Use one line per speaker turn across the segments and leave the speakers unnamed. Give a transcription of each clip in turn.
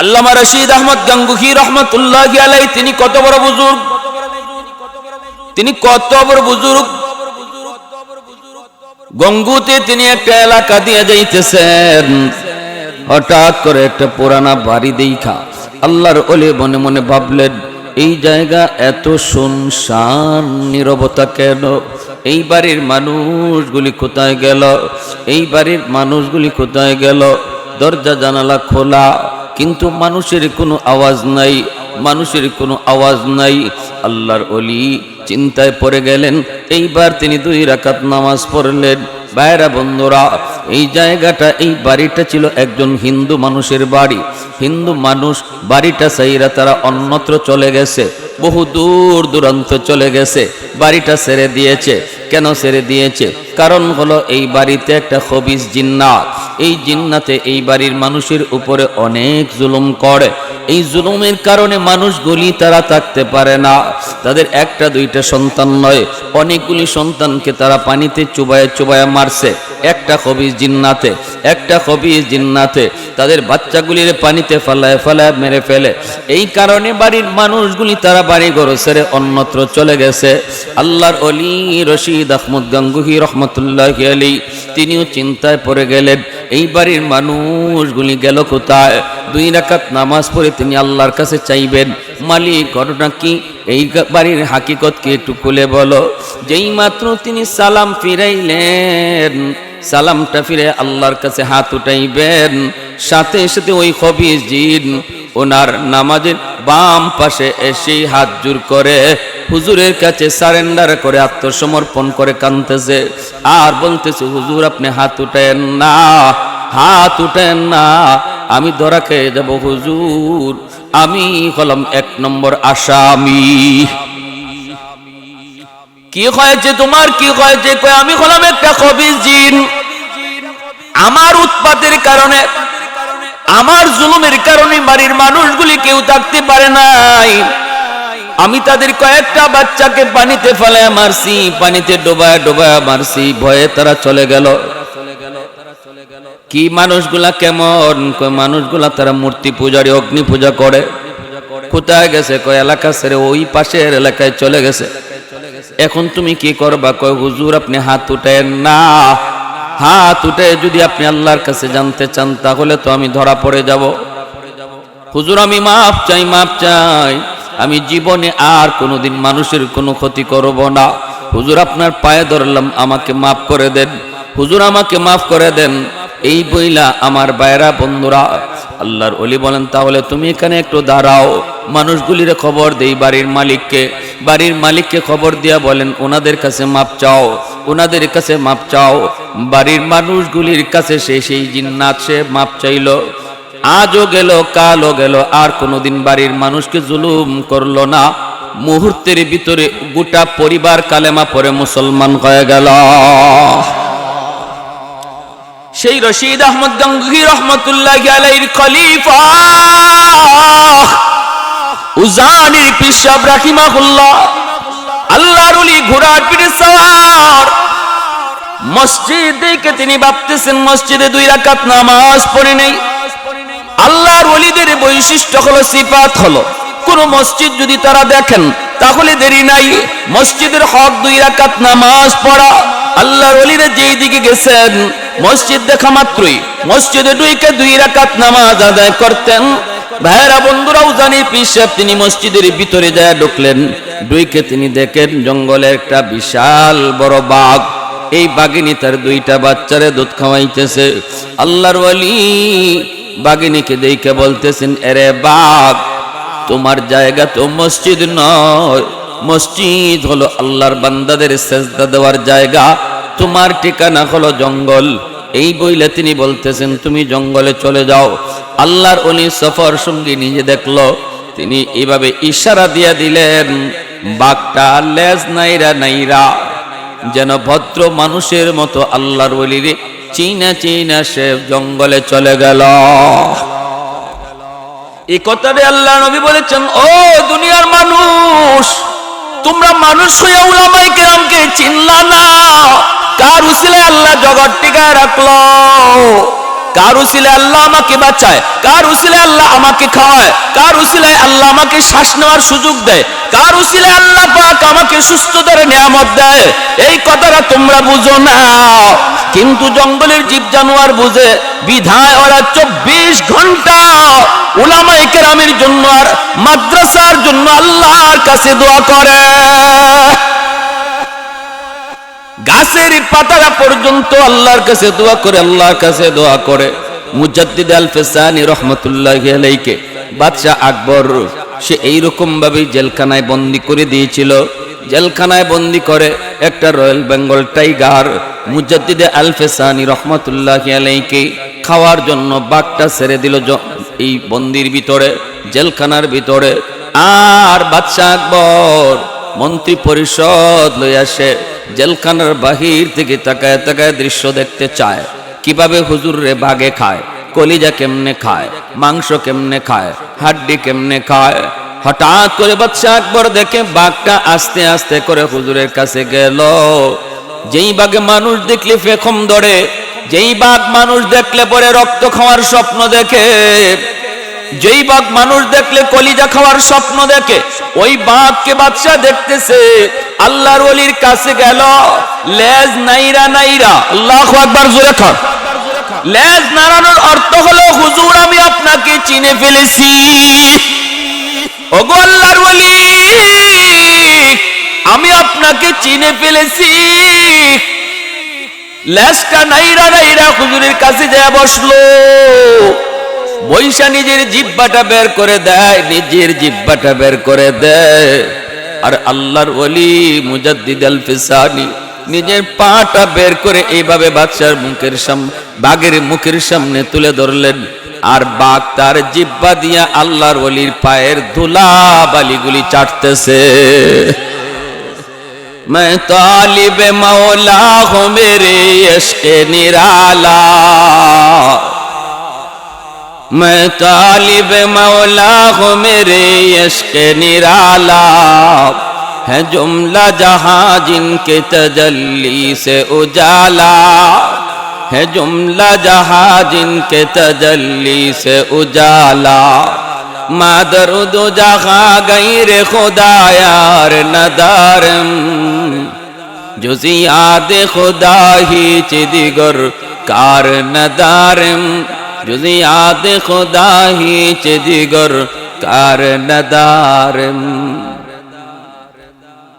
আল্লামা রশিদ আহমদ গাঙ্গুহি রহমাতুল্লাহি আলাইহি তিনি কত বড় বুজুর্গ, তিনি কত বড় বুজুর্গ। গঙ্গুতে তিনি একটা এলাকা দিয়ে যাইতেছেন, হঠাৎ করে একটা পুরানা বাড়ি দেখা আল্লাহর ওলি মনে মনে ভাবলেন, এই জায়গা এত শুনশান, নীরবতা কেন? এই বাড়ির মানুষগুলি কোথায় গেল? এই বাড়ির মানুষগুলি কোথায় গেল? দরজা জানালা খোলা, কিন্তু মানুষের কোনো আওয়াজ নাই, মানুষের কোনো আওয়াজ নাই। আল্লাহর ওলি চিন্তায় পড়ে গেলেন। এইবার তিনি 2 রাকাত নামাজ পড়লেন। ভাইরা বন্ধুরা, এই জায়গাটা, এই বাড়িটা ছিল একজন হিন্দু মানুষের বাড়ি। হিন্দু মানুষ বাড়িটা চাইরা তারা অন্যত্র চলে গেছে, বহু দূর দূরান্ত চলে গেছে, বাড়িটা ছেড়ে দিয়েছে। কেন ছেড়ে দিয়েছে? কারণ হলো এই বাড়িতে একটা খবিস জিন্নাত, এই জিন্নাতে এই বাড়ির মানুষের উপরে অনেক জুলুম করে। এই জুলুমের কারণে মানুষগুলি তারা থাকতে পারে না। তাদের 1-2টা সন্তান নয়, অনেকগুলি সন্তানকে তারা পানিতে চুবায় চুবায় মারছে। একটা খবিস জিন্নাতে, একটা খবিস জিন্নাতে তাদের বাচ্চাগুলির পানিতে ফালায় ফালায় মেরে ফেলে। এই কারণে বাড়ির মানুষগুলি তারা বাড়ি ঘর ছেড়ে অন্যত্র চলে গেছে। আল্লাহর ওলি রশিদ আহমদ গাঙ্গুহি রহমতুল্লাহি আলাইহি তিনিও চিন্তায় পড়ে গেলেন, এই বাড়ির মানুষগুলি গেল কোথায়? 2 রাকাত নামাজ পড়ে তিনি আল্লাহর কাছে চাইবেন, মালিক ঘটনা কি, এই বাড়ির হাকিকত কি একটু খুলে বলো। যেই মাত্র তিনি সালাম ফিরাইলেন, সালামটা ফিরে আল্লাহর কাছে হাত উঠাইবেন, সাথে সাথে ওই খবিস জিন ওনার নামাজের বাম পাশে এসে হাত জোর করে হুজুরের কাছে সারেন্ডার করে আত্মসমর্পণ করে কাঁদতেছে আর বলতেছে, হুজুর আপনি হাত উঠেন না, হাত উঠেন না, আমি ধরা খেয়ে যাব হুজুর, আমি হলাম 1 নম্বর আসামি। কি হয়েছে তোমার, কি হয়েছে? কই আমি হলাম একটা খবিস জিন, আমার উৎপাতের কারণে, আমার জুলুমের কারণে বাড়ির মানুষগুলি কেউ থাকতে পারে নাই। আমি তাদের কয়েকটা বাচ্চাকে পানিতে ফেলায় মারছি, পানিতে ডোবায় ডোবায় মারছি, ভয়ে তারা চলে গেল। কি মানুষগুলা কেমন? কই মানুষগুলা তারা মূর্তি পূজারি, অগ্নি পূজা করে। কোথায় গেছে? কয় এলাকা ছেড়ে ওই পাশের এলাকায় চলে গেছে। এখন তুমি কি করবা? কয় হুজুর আপনি হাত উঠেন না, হাত উঠে যদি আপনি আল্লাহর কাছে জানতে চান তাহলে তো আমি ধরা পড়ে যাব। হুজুর আমি মাপ চাই, মাপ চাই, আমি জীবনে আর কোনোদিন মানুষের কোনো ক্ষতি করব না। হুজুর আপনার পায়ে ধরলাম, আমাকে মাফ করে দেন, হুজুর আমাকে মাফ করে দেন। এই বইলা আমার বাইরা বন্ধুরা, আল্লাহর ওলি বলেন তাহলে তুমি এখানে একটু দাঁড়াও, মানুষগুলির খবর দেই বাড়ির মালিককে, বাড়ির মালিককে খবর দিয়া বলেন ওনাদের কাছে মাপ চাও, ওনাদের কাছে মাপ চাও। বাড়ির মানুষগুলির কাছে সেই জিন্নাত সে মাপ চাইল। আজও গেল, কালও গেল, আর কোনোদিন বাড়ির মানুষকে জুলুম করলো না। মুহূর্তের ভিতরে গোটা পরিবার কালেমা পড়ে মুসলমান হয়ে গেল। সেই রশিদ আহমদ গাঙ্গুহি রহমতুল্লাহি আলাইহির খলিফা উজানির পীর সাহেব রাহিমাহুল্লাহ, আল্লাহর ওলি ঘোড়ার পিঠে সওয়ার, মসজিদ দেখে তিনি ভাবতেছেন মসজিদে 2 রাকাত নামাজ পড়ে নেই। আল্লাহর ওলিদের বৈশিষ্ট্য হলো, সিফাত হলো, কোন মসজিদ যদি তারা দেখেন তাহলে দেরি নাই, মসজিদের হক 2 রাকাত নামাজ পড়া। আল্লাহর ওলিরা যেই দিকে গেছেন মসজিদ দেখা মাত্রই মসজিদে ঢুকে 2 রাকাত নামাজ আদায় করতেন। ভাইরা বন্ধুরা, উজানি পীর সাহেব তিনি মসজিদের ভিতরে যায় ঢুকলেন, ঢুকে তিনি দেখেন জঙ্গলে একটা বিশাল বড় বাঘ, এই বাঘিনী তার 2টা বাচ্চারে দুধ খাওয়াইতেছে। আল্লাহর ওলি বাঘিনীকে দেখে বলতেছেন, এরে বাঘ, তোমার জায়গা তো মসজিদ নয়, মসজিদ হলো আল্লাহর বান্দাদের সেজদা দেওয়ার জায়গা, তোমার ঠিকানা হলো জঙ্গল। এই বইলে তিনি বলতেছেন তুমি জঙ্গলে চলে যাও। আল্লাহর ওলি সফর সঙ্গী নিজে দেখলো, তিনি এইভাবে ইশারা দিয়ে দিলেন, বাঘটা লেজ নাইরা নাইরা যেন ভদ্র মানুষের মতো আল্লাহর ওলিরে চিনা চিনা সে জঙ্গলে চলে গেল। এই কথাটা আল্লাহ নবী বলেছেন, ও দুনিয়ার মানুষ, তোমরা মানুষ হয়ে উলামায়ে কেরামকে চিনলা না, কার উসিলায় আল্লাহ জগৎ টিকায় রাখলো। কার উসিলায় আল্লাহ আমাকে বাঁচায়, কার উসিলায় আল্লাহ আমাকে খাওয়ায়, কার উসিলায় আল্লাহ আমাকে শ্বাস নেওয়ার সুযোগ দেয়, কার উসিলায় আল্লাহ পাক আমাকে সুস্থতার নিয়ামত দেয়, এই কথাটা তোমরা বুঝো না। কিন্তু জঙ্গলের জীব জানোয়ার বুঝে, বিধায় ওরা 24 ঘন্টা উলামায়ে কেরামের জন্য আর মাদ্রাসার জন্য আল্লাহর কাছে দোয়া করে। গাছের পাতারা পর্যন্ত আল্লাহর কাছে দোয়া করে, আল্লাহর কাছে দোয়া করে। মুজাদ্দিদ আল ফিসানি রাহমাতুল্লাহি আলাইহি বাদশা আকবর সে এইরকম ভাবে জেলখানায় বন্দী করে দিয়েছিল। জেলখানায় বন্দী করে একটা রয়্যাল বেঙ্গল টাইগার মুজাদ্দিদ আল ফিসানি রাহমাতুল্লাহি আলাইহি খাওয়ার জন্য বাঘটা ছেড়ে দিল এই বন্দির ভিতরে, জেলখানার ভিতরে। আর বাদশা আকবর মন্ত্রী পরিষদ লই আসে, জেলখানার বাহির থেকে তাকায় তাকায় দৃশ্য দেখতে চায়, কিভাবে হুজুর রে বাগে খায়, কলিজা কেমনে খায়, মাংস কেমনে খায়, হাড্ডি কেমনে খায়। হঠাৎ করে বাদশা আকবর দেখে বাঘটা আস্তে আস্তে করে হুজুরের কাছে গেল। যেই বাঘে মানুষ দেখলে ফেখম ধরে, যেই বাঘ মানুষ দেখলে পরে রক্ত খাওয়ার স্বপ্ন দেখে, যেই বাঘ মানুষ দেখলে কলিজা খাওয়ার স্বপ্ন দেখে, ওই বাঘকে বাদশা দেখতেছে। আল্লাহর ওলির কাছে গেল, লেজ নাইরা নাইরা, আল্লাহু আকবার জোরে কর। লেজ নাড়ানোর অর্থ হলো হুজুর আমি আপনাকে চিনে ফেলেছি, ওগো আল্লাহর ওলি আমি আপনাকে চিনে ফেলেছি। লেজটা নাইরা নাইরা হুজুরের কাছে যায় বসলো। বৈশা নিজের জিহ্বাটা বের করে দেয়, নিজের জিহ্বাটা বের করে দেয়। আর আল্লাহর ওলি মুজাদ্দিদ আল ফিসানি নিজের পাটা বের করে এইভাবে বাদশার মুখের সামনে, বাঘের মুখের সামনে তুলে ধরলেন। আর বাঘ তার জিহ্বা দিয়া আল্লাহর ওলির পায়ের ধুলা বালিগুলি চাটতেছে। मैं तालिब मौला हूँ मेरे इश्क़ निराला, मैं तालिब मौला हूँ मेरे इश्क़ निराला, है जुमला जहाँ जिनके तजल्ली से उजाला, है जुमला जहाँ जिनके तजल्ली से उजाला, मादरुद जहाँ गैर खुदा यार नदारम, जुज़ी याद खुदा ही चिदिगर कार नदारम, जुज़ी याद खुदा ही चिदिगर कार नदारम।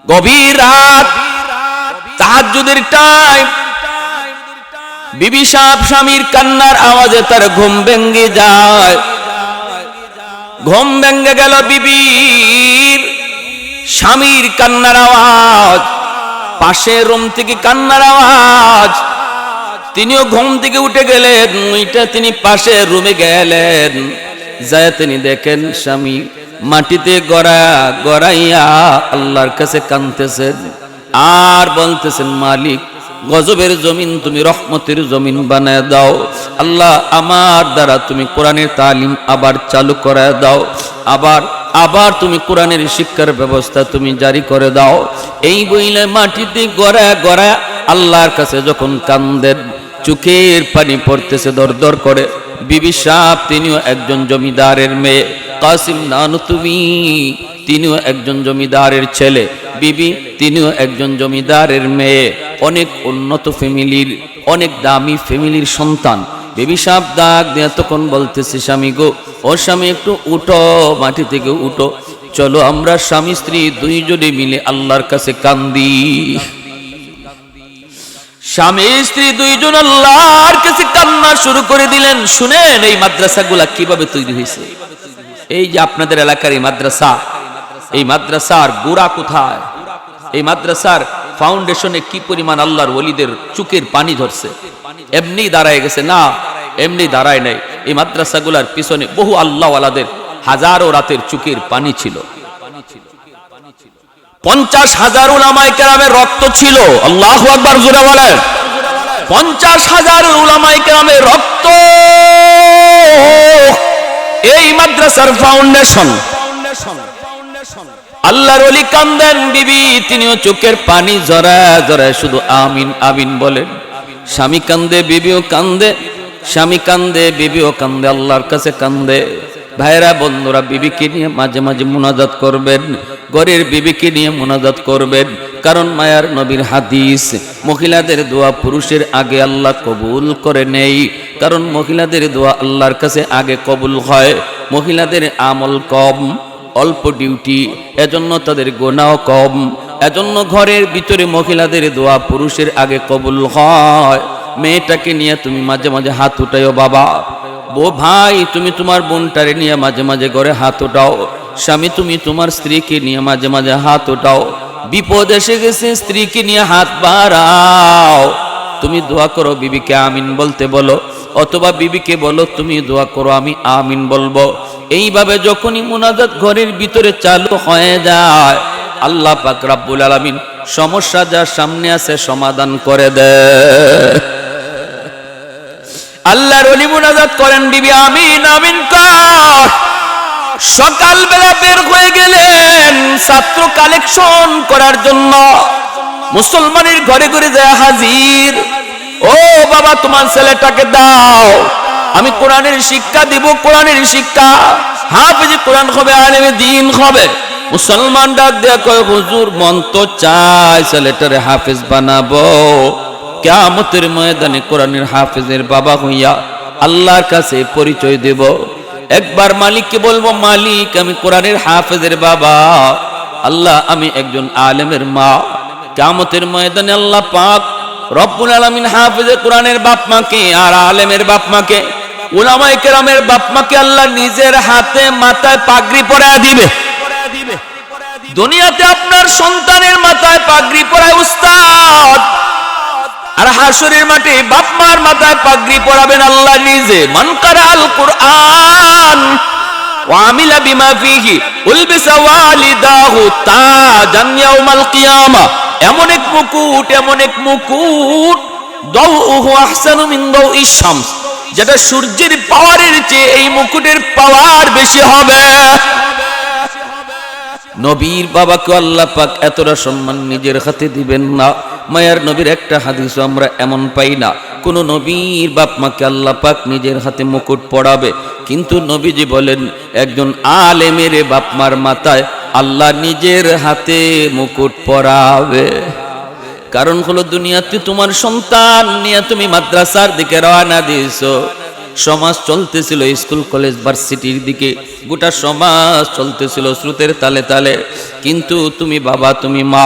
গভীর রাত, তাহাজ্জুদের টাইম, বিবি সাহেব স্বামীর কান্নার আওয়াজে তার ঘুম ভেঙে যায়। ঘুম ভেঙে গেল বিবির, স্বামীর কান্নার আওয়াজ, পাশের রুম থেকে কান্নার আওয়াজ। তিনিও ঘুম থেকে উঠে গেলেন, তিনি পাশের রুমে গেলেন। যায় তিনি দেখেন স্বামী মাটিতে গড়াইয়া আল্লাহর কাছে কাঁদতেছেন আর বলতেছেন, মালিক গজবের জমিন তুমি রহমতের জমিন বানায় দাও। আল্লাহ আমার দ্বারা তুমি কোরআনের তালিম আবার চালু করে দাও, আবার তুমি কোরআনের শিক্ষার ব্যবস্থা তুমি জারি করে দাও। এই বইলে মাটিতে গড়ায় আল্লাহর কাছে যখন কান্দেন, চোখের পানি পড়তেছে দর দর করে। বিবি সাহেব তিনিও একজন জমিদারের মেয়ে, কাসিম নানুতুবি তিনিও একজন জমিদারের ছেলে, বিবি তিনিও একজন জমিদারের মেয়ে, অনেক উন্নত ফ্যামিলির, অনেক দামি ফ্যামিলির সন্তান। বিবি সাহেব ডাক দিয়ে তখন বলতেছে, স্বামী গো, ও স্বামী একটু উঠো, মাটি থেকে উঠো, চলো আমরা স্বামী স্ত্রী দুইজনে মিলে আল্লাহর কাছে কান্দি। স্বামী স্ত্রী দুইজন আল্লাহর কাছে কান্না শুরু করে দিলেন। শুনেন এই মাদ্রাসাগুলা কিভাবে তৈরি হয়েছে। এই যে আপনাদের এলাকার এই মাদ্রাসা, এই মাদ্রাসার গোড়া কোথায়, এই মাদ্রাসার ফাউন্ডেশনে কি পরিমাণ আল্লাহর ওলিদের চোখের পানি ধরছে। এমনি দাঁড়ায় গেছে না, এমনি দাঁড়ায় নাই। এই মাদ্রাসাগুলার পিছনে বহু আল্লাহওয়ালাদের হাজারো রাতের চোখের পানি ছিল। 50,000 উলামায়ে কেরামের রক্ত ছিল। আল্লাহু আকবার জোরে বলেন। 50,000 উলামায়ে কেরামের রক্ত এই মাদ্রাসার ফাউন্ডেশন। আল্লাহর ওলি কান্দেন, বিবি তিনিও চোখের পানি জড়ায় জড়ায় শুধু আমিন আমিন বলেন। স্বামী কান্দে, বিবিও কান্দে। স্বামী কান্দে, বিবিও কান্দে, আল্লাহর কাছে কান্দে। ভাইরা বন্ধুরা, বিবিকে নিয়ে মাঝে মাঝে মুনাজাত করবেন, ঘরের বিবিকে নিয়ে মুনাজাত করবেন। কারণ মায়ার নবীর হাদিস, মহিলাদের দোয়া পুরুষের আগে আল্লাহ কবুল করে নেই। কারণ মহিলাদের দোয়া আল্লাহর কাছে আগে কবুল হয়। মহিলাদের আমল কম, অল্প ডিউটি, এজন্য তাদের গুনাহ কম। এজন্য ঘরের ভিতরে মহিলাদের দোয়া পুরুষের আগে কবুল হয়। মেয়েটাকে নিয়ে তুমি মাঝে মাঝে হাত উঠাইও বাবা। ভাই, তুমি তোমার বোনটারে নিয়ে মাঝে মাঝে ঘরে হাত উঠাও। স্বামী, তুমি তোমার স্ত্রীকে নিয়ে মাঝে মাঝে হাত উঠাও। বিপদ এসে গেছে, স্ত্রীকে নিয়ে হাত বাড়াও। তুমি দোয়া করো, বিবিকে আমিন বলতে বলো, অথবা বিবিকে বলো তুমি দোয়া করো, আমি আমিন বলবো। এইভাবে যখনই মুনাজাত ঘরের ভিতরে চালু হয়ে যায়, আল্লাহ পাক রব্বুল আলামিন সমস্যা যার সামনে আছে সমাধান করে দেয়। আল্লাহর ওলি মুনাজাত করেন, বিবি আমিন আমিন কর। সকালবেলা বের হয়ে গেলেন ছাত্র কালেকশন করার জন্য। মুসলমানের ঘরে ঘরে যায় হাজির। ও বাবা, তোমার ছেলেটাকে দাও, আমি কোরআনের শিক্ষা দিব, কোরআনের শিক্ষা, হাফেজ কোরআন হবে, আলেমে দ্বীন হবে। মুসলমান ডাক দেয়া কয়, হুজুর মন তো চায় ছেলেটারে হাফেজ বানাবো, কিয়ামতের ময়দানে কোরআনের হাফেজের বাবা হইয়া আল্লাহর কাছে পরিচয় দেব। একবার মালিককে বলবো, মালিক আমি কোরআনের হাফেজের বাবা, আল্লাহ আমি একজন আলেমের মা। কিয়ামতের ময়দানে আল্লাহ পাক রব্বুল আলামিন হাফেজে কোরআনের বাপ মাকে আর আলেমের বাপ মাকে, উলামায়ে কেরামের বাপ মাকে আল্লাহ নিজের হাতে মাথায় পাগড়ি পরায় দিবে। দুনিয়াতে আপনার সন্তানের মাথায় পাগড়ি পরায় উস্তাদ, আর হাসরের মাঠে বাপ মার মাথায় পাগড়ি পরাবেন আল্লাহ নিজে। মান কারাল কুরআন ওয়া আমিলা বিমা ফিহি উলবিসা ওয়ালিদাহু তাজান ইয়াউমাল কিয়ামা। এমন এক মুকুট, এমন এক মুকুট, দাউহু আহসানু মিন দাউইশ শামস, যেটা সূর্যের পাওয়ারের চেয়ে এই মুকুটের পাওয়ার বেশি হবে। নবীর বাবাকে আল্লাহ পাক এতটা সম্মান নিজের হাতে দিবেন না। মায়ার নবীর একটা হাদিস আমরা এমন পাই না কোন নবীর বাপ মাকে আল্লাহ পাক নিজের হাতে মুকুট পরাবে। কিন্তু নবীজি বলেন, একজন আলেমের বাপ মার মাথায় আল্লাহ নিজের হাতে মুকুট পরাবে। কারণ হলো, দুনিয়াতে তোমার সন্তান নিয়ে তুমি মাদ্রাসার দিকে রওনা দিয়েছো। সমাজ চলতেছিল স্কুল কলেজ ভার্সিটির দিকে, গোটা সমাজ চলতেছিল স্রোতের তালে তালে। কিন্তু তুমি বাবা, তুমি মা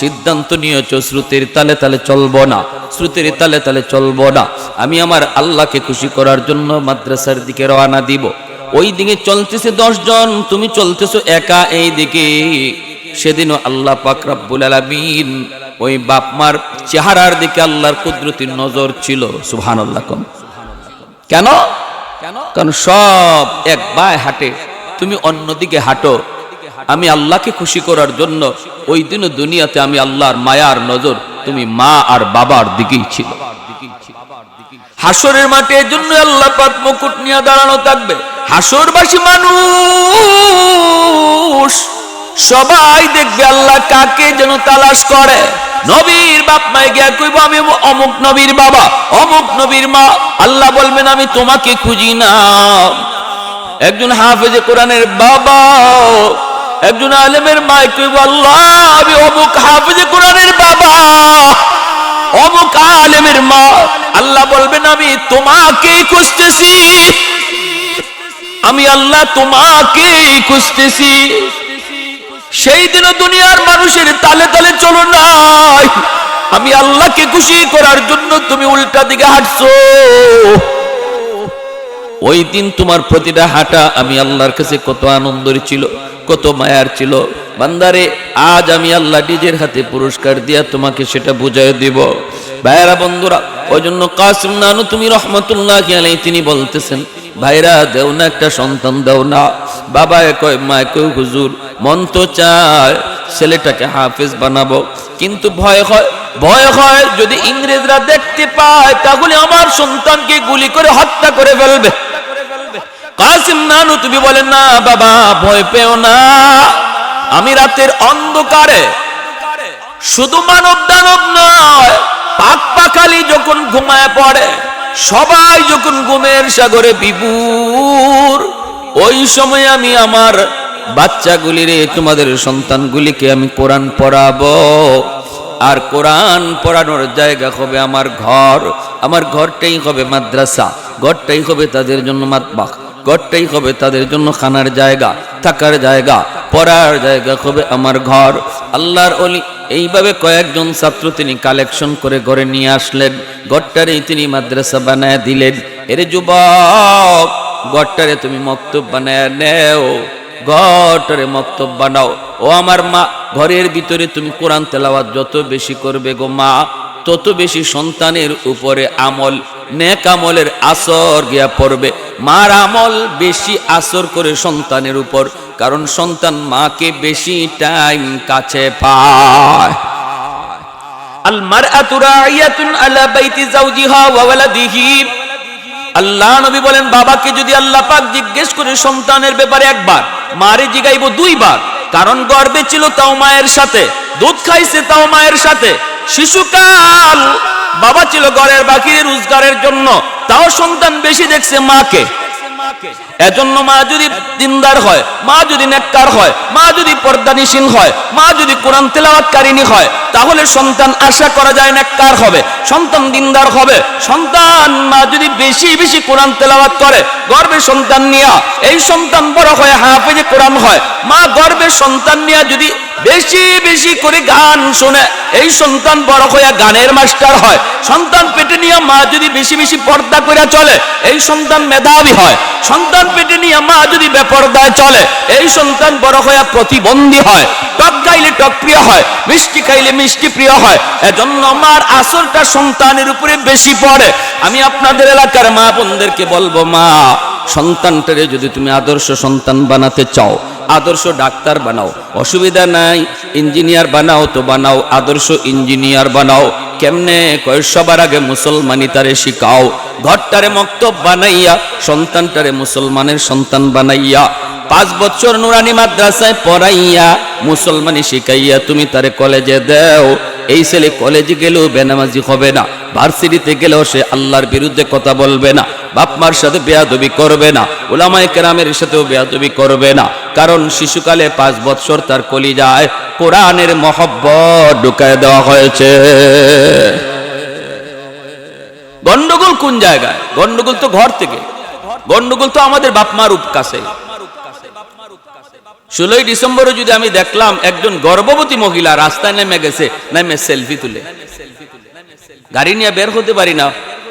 সিদ্ধান্ত নিয়েছো স্রোতের তালে তালে চলবো না, স্রোতের তালে তালে চলবো না। আমি আমার আল্লাহকে খুশি করার জন্য মাদ্রাসার দিকে রওনা দিব। ওই দিকে চলতেছে 10 জন, তুমি চলতেছো একা এই দিকে। সেদিনও আল্লাহ পাক রব্বুল আলামিন ওই বাপ মার চেহারার দিকে আল্লাহর কুদরতির নজর ছিল। সুবহানাল্লাহ। কেন? কারণ সব এক বায় হাঁটে, তুমি অন্যদিকে হাঁটো। আমি আল্লাহকে খুশি করার জন্য ওই দিন দুনিয়াতে আমি আল্লাহর মায়ার নজর তুমি মা আর বাবার দিকেই ছিল। হাসরের মাঠে এর জন্য আল্লাহ পাক মুকুট নিয়ে দাঁড়ানো থাকবে। হাসরবাসী মানুষ সবাই দেখবে আল্লাহ কাকে যেন তালাশ করে। নবীর বাপ মায়ে গিয়া কইব, আমি অমুক নবীর বাবা, অমুক নবীর মা। আল্লাহ বলবেন, আমি তোমাকে খুঁজি না। একজন হাফেজে কোরআনের বাবা, একজন আলেমের মা কইব, আল্লাহ আমি অমুক হাফেজে কোরআনের বাবা, অমুক আলেমের মা। আল্লাহ বলবেন, আমি তোমাকেই খুঁজতেছি, আমি আল্লাহ তোমাকেই খুঁজতেছি। সেই দিন দুনিয়ার মানুষের তালে তালে চলো নাই, আমি আল্লাহকে খুশি করার জন্য তুমি উল্টা দিকে হাঁটছো। ওই দিন তোমার প্রতিটা হাঁটা আমি আল্লাহর কাছে কত আনন্দের ছিল, কত মায়ার ছিল। বান্দারে, আজ আমি আল্লাহ নিজের হাতে পুরস্কার দিয়া তোমাকে সেটা বুঝাই দিব। ভাইরা বন্ধুরা, ওই জন্য কাসিম নানুতুমি রহমতুল্লাহি আলাইহি তিনি বলতেছেন, ভাইরা দেও না একটা সন্তান দেও না। বাবা কয়, মা কয়, হুজুর মন তো চায় ছেলেটাকে হাফেজ বানাবো, কিন্তু ভয় হয় যদি ইংরেজরা দেখতে পায় তাহলে আমার সন্তানকে গুলি করে হত্যা করে ফেলবে। কাসিম নানুতুবি বলেন, না বাবা ভয় পেও না, আমি রাতের অন্ধকারে শুধু মানব দানব নয়, পাক পাখালি যখন ঘুমায় পড়ে সবাই যখন ঘুমের সাগরে বিভোর, ওই সময় আমি আমার বাচ্চাগুলিরে, তোমাদের সন্তানগুলিকে আমি কোরআন পড়াবো। আর কোরআন পড়ানোর জায়গা হবে আমার ঘর, আমার ঘরটাই হবে মাদ্রাসা, ঘরটাই হবে তাদের জন্য মাতবাখ, ঘরটাই হবে তাদের জন্য খানার জায়গা, থাকার জায়গা, পড়ার জায়গা হবে আমার ঘর। আল্লাহর ওলি এইভাবে কয়েকজন ছাত্র তিনি কালেকশন করে ঘরে নিয়ে আসলেন, ঘরটারেই তিনি মাদ্রাসা বানায় দিলেন। এরে যুবক, ঘরটারে তুমি মক্তব বানায় নেও, ঘরটারে মক্তব বানাও। ও আমার মা, ঘরের ভিতরে তুমি কোরআন তেলাওয়াত যত বেশি করবে গো মা, তত বেশি সন্তানের উপরে আমল, নেক আমলের আসর গিয়া পড়বে। মার আমল বেশি আসর করে সন্তানের উপর, কারণ সন্তান মাকে বেশি টাইম কাছে পায়। আল মারআতু রাইয়াতুন আলা বাইতি যাওজিহা ওয়া ওয়ালাদিহি। আল্লাহ নবী বলেন, বাবাকে যদি আল্লাহ পাক জিজ্ঞেস করে সন্তানের ব্যাপারে একবার, মারে জিগাইবো দুইবার। কারণ গর্বে ছিল তাও মায়ের সাথে, দুধ খাইছে তাও মায়ের সাথে। শিশুকাল বাবা ছিল ঘরের বাকির রোজগারের জন্য, তাও সন্তান বেশি দেখছে মাকে। এজন্য মা যদি দিনদার হয়, মা যদি নেককার হয়, মা যদি পর্দানিসীন হয়, মা যদি কোরআন তেলাওয়াতকারিনী হয়, তাহলে সন্তান আশা করা যায় নেককার হবে, সন্তান দিনদার হবে। সন্তান মা যদি বেশি বেশি কোরআন তেলাওয়াত করে গর্বে সন্তান নিয়া, এই সন্তান বড় হয়ে হাফেজে কোরআন হয়। মা গর্বে সন্তান নিয়া যদি বেশি বেশি করে গান শুনে, এই সন্তান বড় হয়ে গানের মাস্টার হয়। সন্তান পেটে নিয়ে মা যদি বেশি বেশি পর্দা করে চলে, এই সন্তান মেধাবী হয়। সন্তান পেটে নিয়ে মা যদি বেপরদায় চলে, এই সন্তান বড় হয়ে প্রতিবন্ধী হয়। টক খাইলে টক প্রিয় হয়, মিষ্টি খাইলে মিষ্টি প্রিয় হয়। এজন্য মার আসরটা সন্তানের উপরে বেশি পড়ে। আমি আপনাদের এলাকার মা বোনদেরকে বলবো, মা সন্তানটারে যদি তুমি আদর্শ সন্তান বানাতে চাও, আদর্শ ডাক্তার বানাও, অসুবিধা নাই। ইঞ্জিনিয়ার বানাও তো বানাও, আদর্শ ইঞ্জিনিয়ার বানাও। কেমনে? কয় সবার আগে মুসলমানি তারে শিখাও। ঘরটারে মক্তব বানাইয়া, সন্তানটারে মুসলমানের সন্তান বানাইয়া, 5 বছর নুরানি মাদ্রাসায় পড়াইয়া, মুসলমানি শিখাইয়া তুমি তারে কলেজে দাও। এই ছেলে কলেজে গেলেও বেনামাজি হবে না, ভার্সিটিতে গেলেও সে আল্লাহর বিরুদ্ধে কথা বলবে না, বাপ মার সাথে বেয়াদবি করবে না, উলামায়ে কেরামের সাথেও বেয়াদবি করবে না। কারণ শিশুকালে 5 বছর তার কলিজায় কোরআনের মহব্বত ঢুকায় দেওয়া হয়েছে। গন্ডগোল কোন জায়গায়? গন্ডগোল তো ঘর থেকে, গন্ডগোল তো আমাদের বাপ মার কাছে। 16 ডিসেম্বরে যদি আমি দেখলাম একজন গর্ভবতী মহিলা রাস্তায় নেমে গেছে, নেমে সেলফি তুলে, গাড়ি নিয়ে বের হতে পারি না,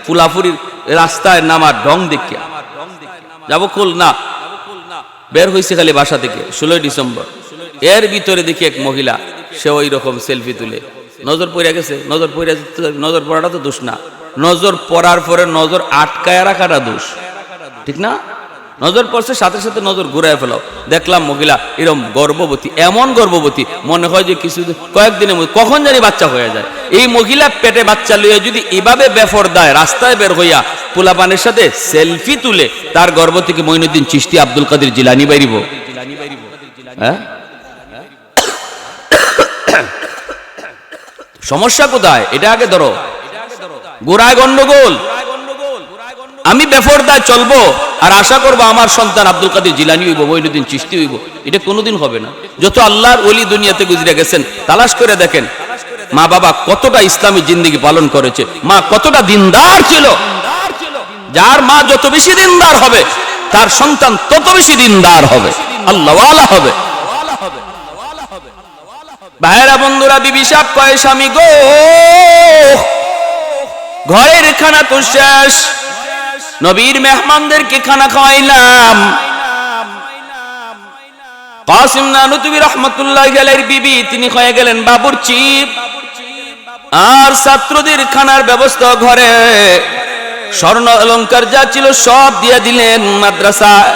ফুলাফুরির রাস্তায় নামার ঢং দেখিয়া যাবো খুল না, বের হয়েছে খালি বাসা থেকে 16 ডিসেম্বর। এর ভিতরে দেখি এক মহিলা, সে ওই রকম সেলফি তুলে, নজর পড়ে গেছে। নজর পড়াটা তো দোষ না, নজর পড়ার পরে নজর আটকায় রাখাটা দোষ, ঠিক না? নজর পড়ছে, সাথে সাথে নজর ঘুরায় ফেলাও। দেখলাম মহিলা এরকম গর্ভবতী, এমন গর্ভবতী মনে হয় যে কিছু কয়েকদিনের মধ্যে কখন জানি বাচ্চা হয়ে যায়। এই মহিলা পেটে বাচ্চা লইয়া যদি এভাবে বেফরদায় রাস্তায় বের হইয়া পোলাপানের সাথে সেলফি তুলে, তার গর্ভ থেকে মঈনুদ্দিন চিশতি, আব্দুল কাদের জিলানী বাইরিব। হ্যাঁ, সমস্যা কোথায়? এটা আগে ধরো। গোড়ায় গন্ডগোল। আমি বেফরদায় চলবো আর আশা করবো আমার সন্তান আব্দুল কাদের জিলানী হইব, মঈনুদ্দিন চিশতি হইব, এটা কোনোদিন হবে না। যত আল্লাহর ওলি দুনিয়াতে গুজরে গেছেন, তালাশ করে দেখেন মা বাবা কতটা ইসলামী জিন্দেগি পালন করেছে, মা কতটা দিনদার ছিল। যার মা যত বেশি দিনদার হবে, তার সন্তান তত বেশি দিনদার হবে, আল্লাহওয়ালা হবে। ভাইরা বন্ধুরা, বিবি সাহেব কয়, স্বামী গো, ঘরের খানা তো শেষ, নবীর মেহমানদেরকে খানা খাওয়াইলাম। কাসিম নানুতুবি রহমাতুল্লাহি আলাইহির বিবি তিনি হয়ে গেলেন বাবুর্চি, আর ছাত্রদের খানার ব্যবস্থা ঘরে, স্বর্ণ অলংকার যা ছিল সব দিয়ে দিলেন মাদ্রাসায়।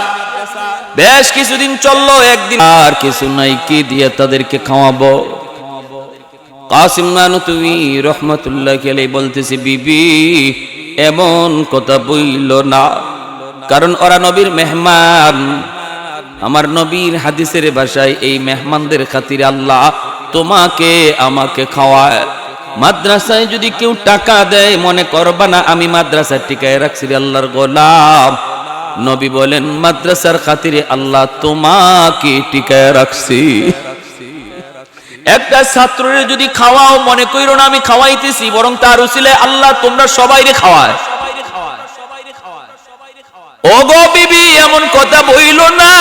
বেশ কিছুদিন চললো, একদিন আর কিছু নাই, কি দিয়ে তাদেরকে খাওয়াবো? কাসিম নানুতুবি রহমাতুল্লাহি আলাইহি বলতেছে, বিবি এমন কথা বইল না, কারণ ওরা নবীর মেহমান। আমার নবীর হাদিসের ভাষায় এই মেহমানদের খাতিরে আল্লাহ তোমাকে আমাকে খাওয়ায়। মাদ্রাসায় যদি কেউ টাকা দেয় মনে করবা না আমি মাদ্রাসায় টিকায় রাখছি আল্লাহর গোলাম। নবী বলেন মাদ্রাসার খাতিরে আল্লাহ তোমাকে টিকায় রাখছি। একটা ছাত্রের যদি খাওয়াও মনে কইরো না আমি খাওয়াইতেছি, বরং তার উসিলায় আল্লাহ তোমরা সবাইরে খাওয়ায়। ওগো বিবি এমন কথা বইল না,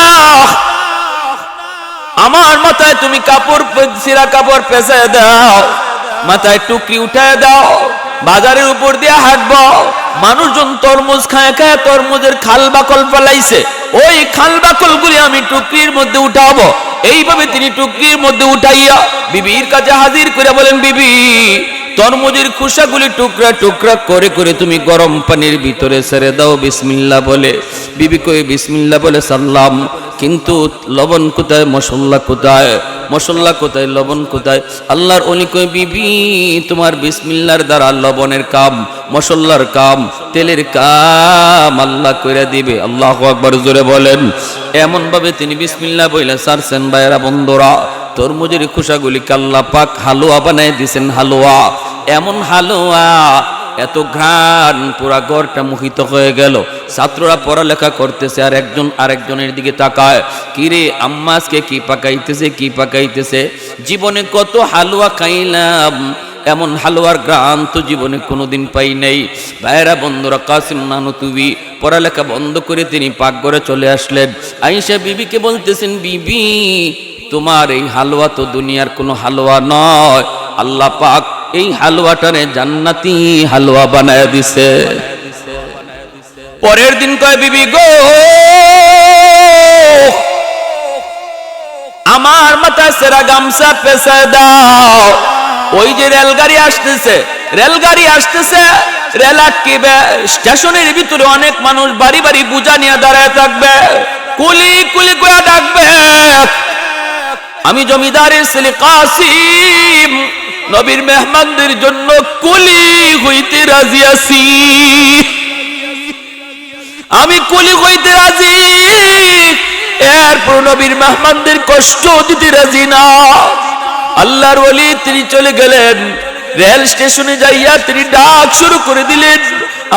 আমার মাথায় তুমি কাপড় ছিঁড়া কাপড় পেঁচায় দাও, মাথায় টুকরি উঠায় দাও, বাজারের উপর দিয়ে হাঁটবো, মানুষজন তরমুজ খায় খায় তরমুজের খাল বাকল ফেলাইছে, ওই খাল বাকল গুলি আমি টুকরির মধ্যে উঠাবো। এইভাবে তিনি টুকরির মধ্যে উঠাইয়া বিবির কাছে হাজির করে বলেন, বিবি তরমুজের খোসাগুলি টুকরা টুকরা করে করে তুমি গরম পানির ভিতরে ছেড়ে দাও বিসমিল্লাহ বলে। বিবি কই বিসমিল্লাহ বলে সাল্লাম, কিন্তু লবণ কোথায়, মশলা কোথায়, মশলা কোথায়, লবণ কোথায়? আল্লাহর ওলি কই বিবি তোমার বিসমিল্লাহর দ্বারা লবণের কাম, মশলার কাম, তেলের কাম আল্লাহ কইরা দিবে। আল্লাহু আকবার জোরে বলেন। এমন ভাবে তিনি বিসমিল্লাহ বইলা সারছেন। ভাইরা বন্ধুরা, তরমুজের খোসাগুলিকে আল্লাহ পাক হালুয়া বানায় দিয়েছেন। হালুয়া, এমন হালুয়া, এত ঘ্রাণ, পুরা ঘরটা মোহিত হয়ে গেল। ছাত্ররা পড়ালেখা করতেছে আর একজন আরেকজনের দিকে তাকায়, কিরে আম্মা আজকে কি পাকাইতেছে, কি পাকাইতেছে? জীবনে কত হালুয়া খাইলাম, এমন হালুয়ার ঘ্রাণ তো জীবনে কোনোদিন পাই নাই। ভাইরা বন্ধুরা, কাসিম নানুতুবি পড়ালেখা বন্ধ করে তিনি পাকঘরে চলে আসলেন। আয়েশা বিবিকে বলতেছেন, বিবি তোমার এই হালুয়া তো দুনিয়ার কোনো হালুয়া নয়, আল্লাহ পাক এই হালুয়াটারে জান্নাতি হালুয়া বানায় দিছে। পরের দিন কয়, বিবি গো আমার মাথায় সেরা গামছা পেঁচায় দাও, ওই যে রেলগাড়ি আসতেছে, রেলগাড়ি আসতেছে, রেল আটকিবে, স্টেশনের ভিতরে অনেক মানুষ বাড়ি বাড়ি বোঝা নিয়ে দাঁড়ায় থাকবে, কুলি কুলি করে ডাকবে, আমি জমিদারের ছেলে কাসিম নবীর মেহমানদের জন্য কুলি হইতে রাজি আছি, আমি কুলি হইতে রাজি, এরপর নবীর মেহমানদের কষ্ট দিতে রাজি না। আল্লাহর ওলি তিনি চলে গেলেন, রেল স্টেশনে যাইয়া তিনি ডাক শুরু করে দিলেন,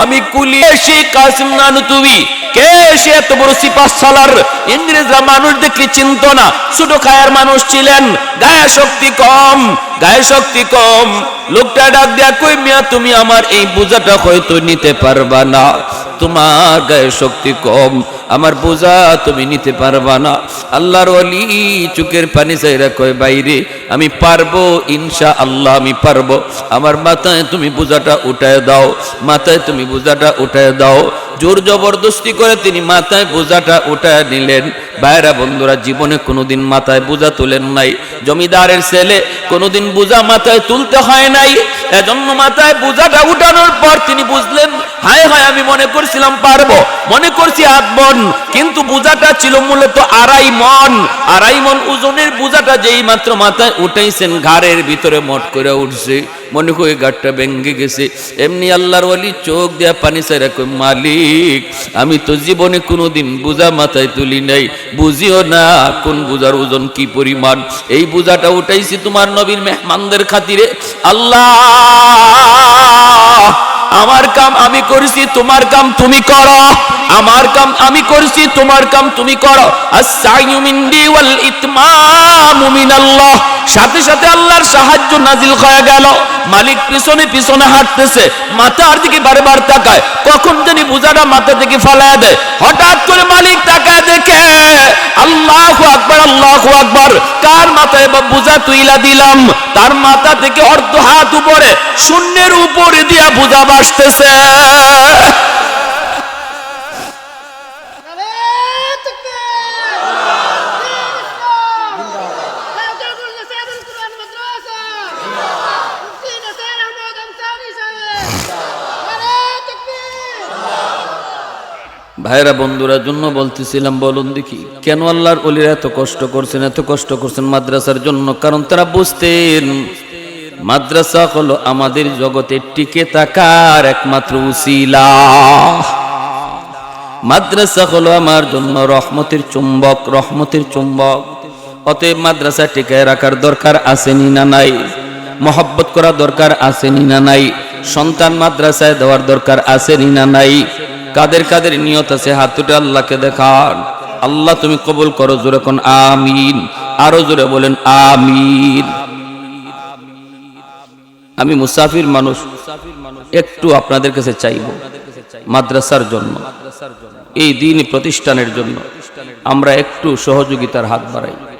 আমি কুলি এসে কাসিম নানুতুবি। কে সে? এত বড় সিপাহ সালার। ইংরেজরা মানুষ দেখলে চিনত না, ছোট খায়ার মানুষ ছিলেন, গায়ে শক্তি কম, গায়ে শক্তি কম। লোকটা ডাক দেয়া, কই মিয়া তুমি আমার এই বোঝাটা হয়তো নিতে পারবা না, তোমার গায়ে শক্তি কম, আমার বোঝা তুমি নিতে পারবা না। আল্লাহর ওলি চোখের পানি চাইরা কয়, বাইরে আমি পারবো, ইনশাআল্লাহ আমি পারবো, আমার মাথায় তুমি বোঝাটা উঠায় দাও, মাথায় তুমি বোঝাটা উঠায় দাও। জোর জবরদস্তি করে তিনি মাথায় বোঝাটা উঠায় নিলেন। ভাইরা বন্ধুরা, জীবনে কোনোদিন মাথায় বোঝা তুলেন নাই, জমিদারের ছেলে কোনোদিন বোঝা মাথায় তুলতে হয় নাই, এজন্য মাথায় বোঝাটা উঠানোর পর তিনি বুঝলেন, হায় হায় আমি মনে করছিলাম পারবো, মনে করছি 8 মণ, কিন্তু বোঝাটা ছিল মূলত 2.5 মণ। 2.5 মণ ওজনের বোঝাটা যেই মাত্র মাথায় উঠাইছেন, ঘাড়ের ভিতরে মট করে উঠছে, মনে করি গাড়টা ভেঙে গেছে। এমনি আল্লাহর ওলি চোখ দিয়া পানি ছাইরা কই, মালিক আমি তো জীবনে কোনোদিন বোঝা মাথায় তুলি নাই, বুঝিও না কোন বোঝার ওজন কি পরিমাণ, এই বোঝাটা উঠাইছি তোমার নবীর মেহমানদের খাতিরে। আল্লাহ আমার কাম আমি করেছি, তোমার কাম তুমি করো, আমার কাম আমি করেছি, তোমার কাম তুমি করো। আস-সাইয়ু মিন্নি ওয়াল ইতমামু মিনাল্লাহ। সাথে সাথে আল্লাহর সাহায্য নাজিল হয়ে গেল। মালিক পিছনে পিছনে হাঁটতেছে, মাথার দিকে বারবার তাকায়, কখন জানি বোঝাটা মাথা থেকে ফালায়া দেয়। হঠাৎ করে মালিক তাকায় দেখে, আল্লাহু আকবার, আল্লাহু আকবার, কার মাথায় বা বোঝা তুইলা দিলাম, তার মাথা থেকে অর্ধ হাত উপরে, শূন্যের উপরে দিয়া বোঝা বাসতেছে। ভাইরা বন্ধুরা, জন্য বলতেছিলাম, বলুন দেখি কেন আল্লাহর ওলিরা এত কষ্ট করছেন, এত কষ্ট করছেন মাদ্রাসার জন্য? কারণ তারা বুঝতেন মাদ্রাসা হলো আমাদের জগতে টিকে থাকার একমাত্র উসিলা, মাদ্রাসা হলো আমার জন্য রহমতের চুম্বক, রহমতের চুম্বক। অতএব মাদ্রাসা টিকায় রাখার দরকার আসেনি না নাই? মহব্বত করা দরকার আছে না নাই? সন্তান মাদ্রাসায় দেওয়ার দরকার আছে না নাই? কাদের কাদের নিয়ত আছে হাত উঠে আল্লাহকে দেখান। আল্লাহ তুমি কবুল করো, জোরে কোন আমিন, আরো জোরে বলেন আমিন। আমি মুসাফির মানুষ, একটু আপনাদের কাছে চাইব মাদ্রাসার জন্য, এই দ্বীনি প্রতিষ্ঠানের জন্য আমরা একটু সহযোগিতার হাত বাড়াই।